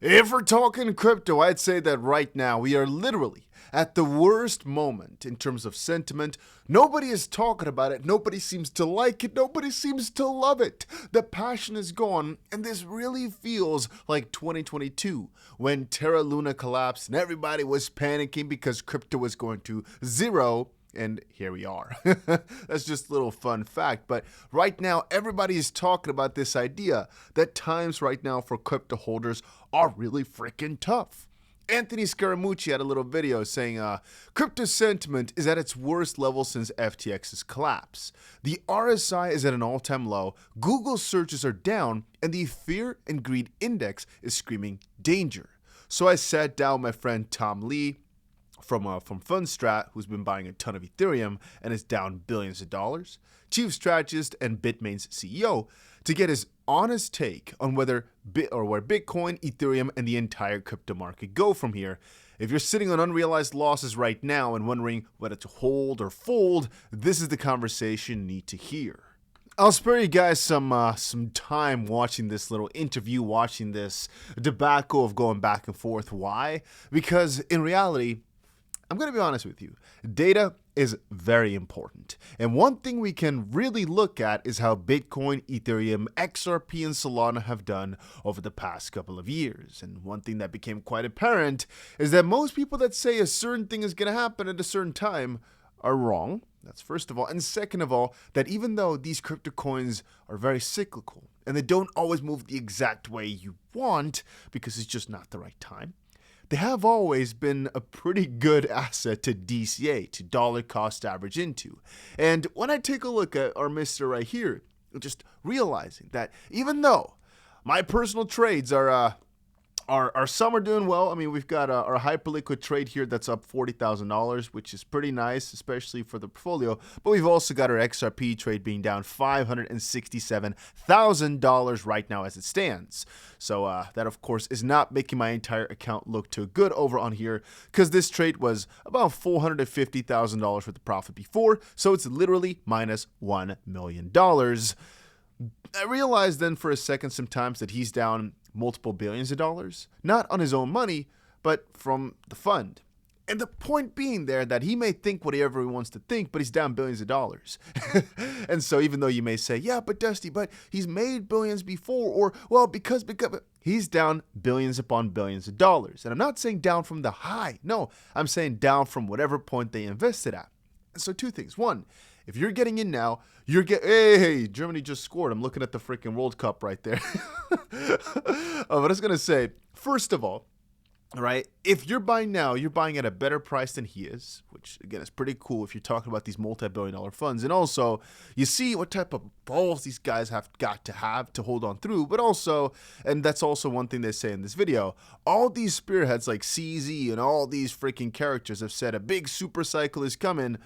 If we're talking crypto, I'd say that right now we are literally at the worst moment in terms of sentiment. Nobody is talking about it. Nobody seems to like it. Nobody seems to love it. The passion is gone, and this really feels like 2022 when Terra Luna collapsed and everybody was panicking because crypto was going to zero. And here we are. That's just a little fun fact. But right now, everybody is talking about this idea that times right now for crypto holders are really freaking tough. Anthony Scaramucci had a little video saying crypto sentiment is at its worst level since FTX's collapse. The RSI is at an all-time low, Google searches are down, and the fear and greed index is screaming danger. So I sat down with my friend Tom Lee from Fundstrat, who's been buying a ton of Ethereum and is down billions of dollars, chief strategist and Bitmain's CEO, to get his honest take on where Bitcoin, Ethereum, and the entire crypto market go from here. If you're sitting on unrealized losses right now and wondering whether to hold or fold, this is the conversation you need to hear. I'll spare you guys some time watching this little interview, watching this debacle of going back and forth. Why? Because in reality, I'm going to be honest with you, data is very important. And one thing we can really look at is how Bitcoin, Ethereum, XRP, and Solana have done over the past couple of years. And one thing that became quite apparent is that most people that say a certain thing is going to happen at a certain time are wrong. That's first of all. And second of all, that even though these crypto coins are very cyclical and they don't always move the exact way you want because it's just not the right time, they have always been a pretty good asset to DCA, to dollar cost average into. And when I take a look at our mister right here, just realizing that even though my personal trades are some are doing well. I mean, we've got our hyperliquid trade here that's up $40,000, which is pretty nice, especially for the portfolio. But we've also got our XRP trade being down $567,000 right now as it stands. So that, of course, is not making my entire account look too good over on here because this trade was about $450,000 worth of profit before. So it's literally minus $1 million. I realized then for a second sometimes that he's down multiple billions of dollars, not on his own money, but from the fund. And the point being there that he may think whatever he wants to think, but he's down billions of dollars. And so even though you may say, yeah, but Dusty, but he's made billions before, or, well, because he's down billions upon billions of dollars. And I'm not saying down from the high. No, I'm saying down from whatever point they invested at. And so two things. One, if you're getting in now, hey, Germany just scored. I'm looking at the freaking World Cup right there. But I was going to say, first of all, right, if you're buying now, you're buying at a better price than he is, which, again, is pretty cool if you're talking about these multi-billion-dollar funds. And also, you see what type of balls these guys have got to hold on through. But also, and that's also one thing they say in this video, all these spearheads like CZ and all these freaking characters have said a big super cycle is coming.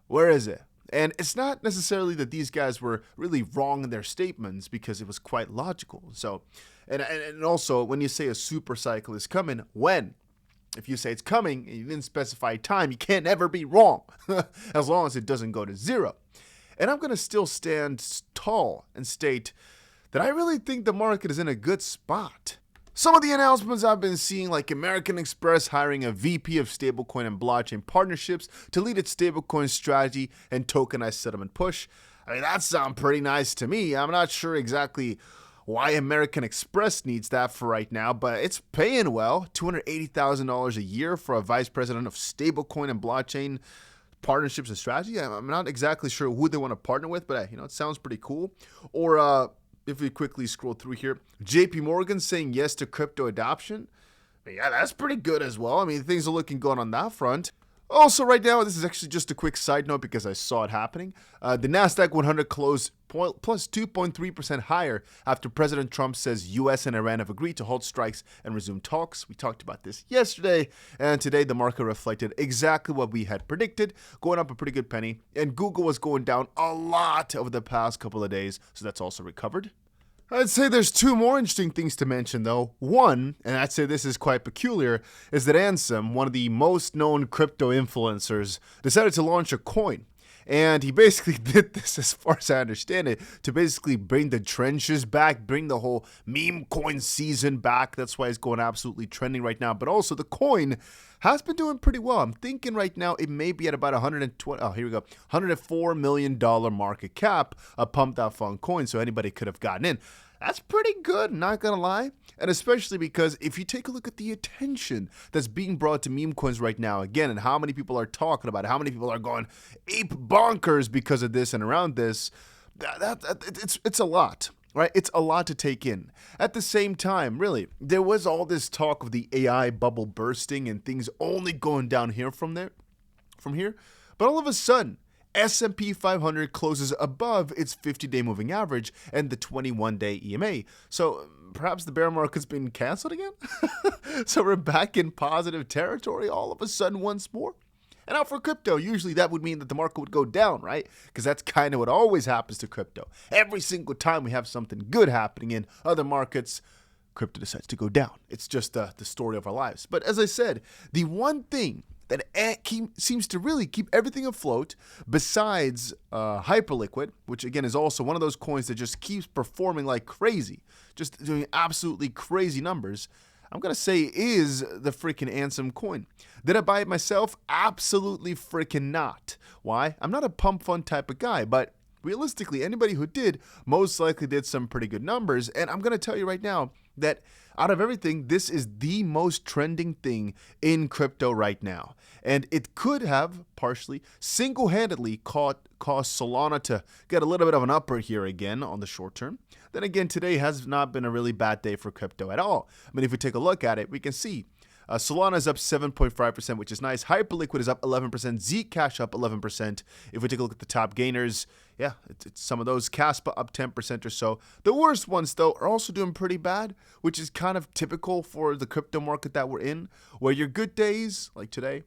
Where is it? And it's not necessarily that these guys were really wrong in their statements because it was quite logical. So, and also when you say a super cycle is coming, when? If you say it's coming and you didn't specify time, you can't ever be wrong as long as it doesn't go to zero. And I'm going to still stand tall and state that I really think the market is in a good spot. Some of the announcements I've been seeing, like American Express hiring a VP of stablecoin and blockchain partnerships to lead its stablecoin strategy and tokenized settlement push. I mean, that sounds pretty nice to me. I'm not sure exactly why American Express needs that for right now, but it's paying well. $280,000 a year for a vice president of stablecoin and blockchain partnerships and strategy. I'm not exactly sure who they want to partner with, but it sounds pretty cool. Or if we quickly scroll through here, JP Morgan saying yes to crypto adoption. Yeah, that's pretty good as well. I mean, things are looking good on that front. Also, right now, this is actually just a quick side note because I saw it happening. The NASDAQ 100 closed plus 2.3% higher after President Trump says U.S. and Iran have agreed to halt strikes and resume talks. We talked about this yesterday, and today the market reflected exactly what we had predicted, going up a pretty good penny. And Google was going down a lot over the past couple of days, so that's also recovered. I'd say there's two more interesting things to mention, though. One, and I'd say this is quite peculiar, is that Ansem, one of the most known crypto influencers, decided to launch a coin. And he basically did this, as far as I understand it, to basically bring the trenches back, bring the whole meme coin season back. That's why it's going absolutely trending right now. But also the coin has been doing pretty well. I'm thinking right now it may be at about $104 million market cap, a pumped out fun coin, so anybody could have gotten in. That's pretty good, not gonna lie. And especially because if you take a look at the attention that's being brought to meme coins right now, again, and how many people are talking about it, how many people are going ape bonkers because of this and around this, it's a lot, right? It's a lot to take in. At the same time, really, there was all this talk of the AI bubble bursting and things only going down here from here. But all of a sudden, S&P 500 closes above its 50-day moving average and the 21-day EMA. So perhaps the bear market's been canceled again? So we're back in positive territory all of a sudden once more? And now for crypto, usually that would mean that the market would go down, right? Because that's kind of what always happens to crypto. Every single time we have something good happening in other markets, crypto decides to go down. It's just the story of our lives. But as I said, the one thing that seems to really keep everything afloat, besides Hyperliquid, which again is also one of those coins that just keeps performing like crazy, just doing absolutely crazy numbers, I'm going to say is the freaking Ansem coin. Did I buy it myself? Absolutely freaking not. Why? I'm not a pump fund type of guy, but realistically, anybody who did most likely did some pretty good numbers. And I'm going to tell you right now that out of everything, this is the most trending thing in crypto right now. And it could have partially single-handedly caused Solana to get a little bit of an upper here again on the short term. Then again, today has not been a really bad day for crypto at all. I mean, if we take a look at it, we can see Solana is up 7.5%, which is nice. Hyperliquid is up 11%. Zcash up 11%. If we take a look at the top gainers, yeah, it's some of those. Caspa up 10% or so. The worst ones, though, are also doing pretty bad, which is kind of typical for the crypto market that we're in, where your good days, like today,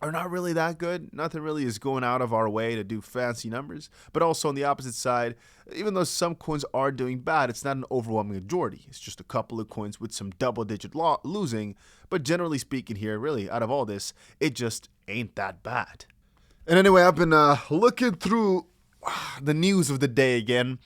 are not really that good. Nothing really is going out of our way to do fancy numbers. But also on the opposite side, even though some coins are doing bad, it's not an overwhelming majority. It's just a couple of coins with some double-digit losing. But generally speaking here, really, out of all this, it just ain't that bad. And anyway, I've been looking through the news of the day again.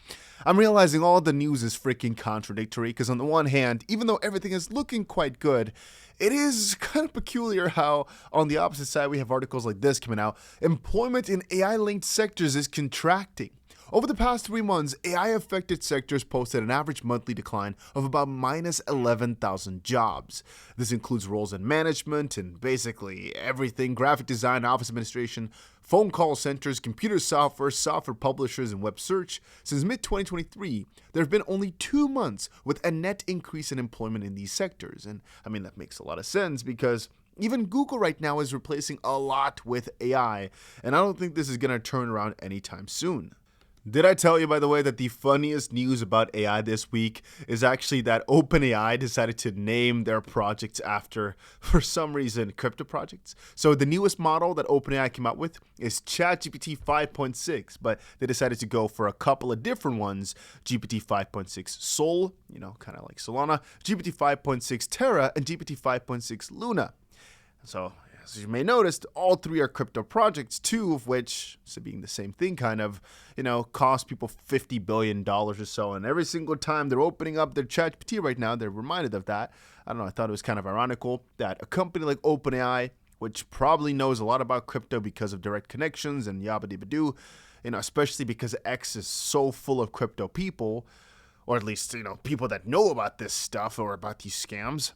I'm realizing all the news is freaking contradictory because on the one hand, even though everything is looking quite good, it is kind of peculiar how on the opposite side we have articles like this coming out. Employment in AI-linked sectors is contracting. Over the past 3 months, AI-affected sectors posted an average monthly decline of about minus 11,000 jobs. This includes roles in management and basically everything: graphic design, office administration, phone call centers, computer software, software publishers, and web search. Since mid-2023, there have been only 2 months with a net increase in employment in these sectors. And I mean, that makes a lot of sense because even Google right now is replacing a lot with AI, and I don't think this is going to turn around anytime soon. Did I tell you, by the way, that the funniest news about AI this week is actually that OpenAI decided to name their projects after, for some reason, crypto projects? So the newest model that OpenAI came out with is ChatGPT 5.6, but they decided to go for a couple of different ones: GPT 5.6 Sol, kind of like Solana, GPT 5.6 Terra, and GPT 5.6 Luna. So, as you may notice, all 3 are crypto projects, 2 of which, so being the same thing kind of, cost people $50 billion or so. And every single time they're opening up their ChatGPT right now, they're reminded of that. I don't know, I thought it was kind of ironical that a company like OpenAI, which probably knows a lot about crypto because of direct connections and 𝗕𝗓𝗓𝗓𝗓, especially because X is so full of crypto people, or at least, people that know about this stuff or about these scams.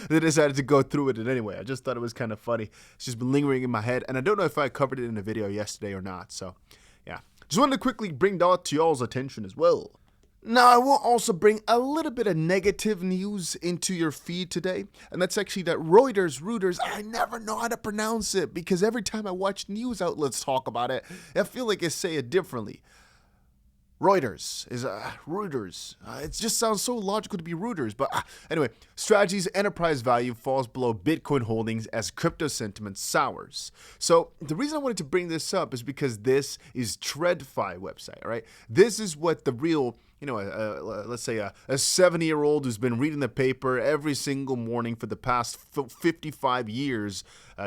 They decided to go through with it anyway. I just thought it was kind of funny. It's just been lingering in my head, and I don't know if I covered it in a video yesterday or not. So, yeah. Just wanted to quickly bring that to y'all's attention as well. Now, I will also bring a little bit of negative news into your feed today, and that's actually that Reuters, I never know how to pronounce it because every time I watch news outlets talk about it, I feel like I say it differently. Reuters is Reuters. It just sounds so logical to be Reuters. But anyway, Strategy's enterprise value falls below Bitcoin holdings as crypto sentiment sours. So the reason I wanted to bring this up is because this is TradFi website, all right? This is what the real, let's say a 70-year-old who's been reading the paper every single morning for the past 55 years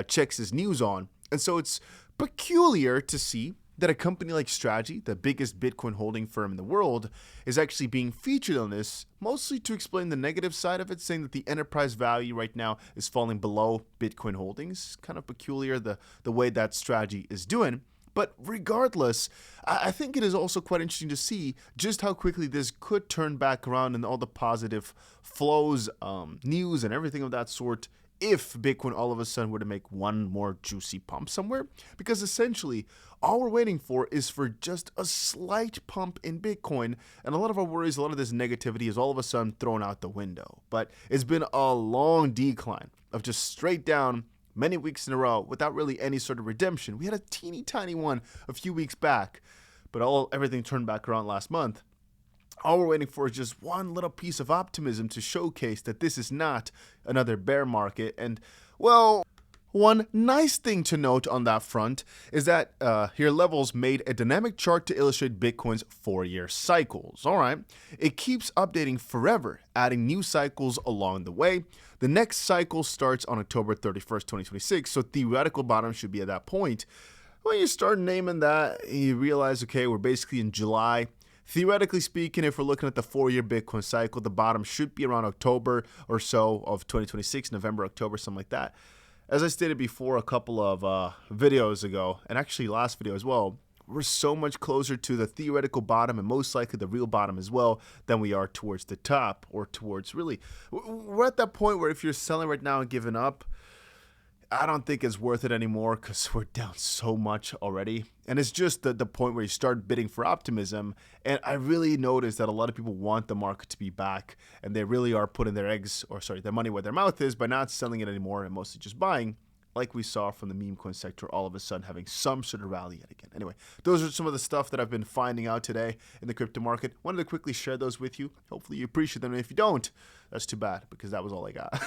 checks his news on. And so it's peculiar to see that a company like Strategy, the biggest Bitcoin holding firm in the world, is actually being featured on this, mostly to explain the negative side of it, saying that the enterprise value right now is falling below Bitcoin holdings. Kind of peculiar the way that Strategy is doing. But regardless, I think it is also quite interesting to see just how quickly this could turn back around and all the positive flows, news, and everything of that sort if Bitcoin all of a sudden were to make one more juicy pump somewhere. Because essentially, all we're waiting for is for just a slight pump in Bitcoin, and a lot of our worries, a lot of this negativity is all of a sudden thrown out the window. But it's been a long decline of just straight down many weeks in a row without really any sort of redemption. We had a teeny tiny one a few weeks back, but everything turned back around last month. All we're waiting for is just one little piece of optimism to showcase that this is not another bear market. And, well, one nice thing to note on that front is that here Levels made a dynamic chart to illustrate Bitcoin's 4-year cycles. All right. It keeps updating forever, adding new cycles along the way. The next cycle starts on October 31st, 2026, so theoretical bottom should be at that point. When you start naming that, you realize, okay, we're basically in July. Theoretically speaking, if we're looking at the 4-year Bitcoin cycle, the bottom should be around October or so of 2026, November, October, something like that. As I stated before a couple of videos ago, and actually last video as well, we're so much closer to the theoretical bottom and most likely the real bottom as well than we are towards the top or towards really. We're at that point where if you're selling right now and giving up, I don't think it's worth it anymore because we're down so much already. And it's just the point where you start bidding for optimism. And I really noticed that a lot of people want the market to be back and they really are putting their money where their mouth is by not selling it anymore and mostly just buying, like we saw from the meme coin sector all of a sudden having some sort of rally yet again. Anyway, those are some of the stuff that I've been finding out today in the crypto market. Wanted to quickly share those with you. Hopefully you appreciate them. And if you don't, that's too bad because that was all I got.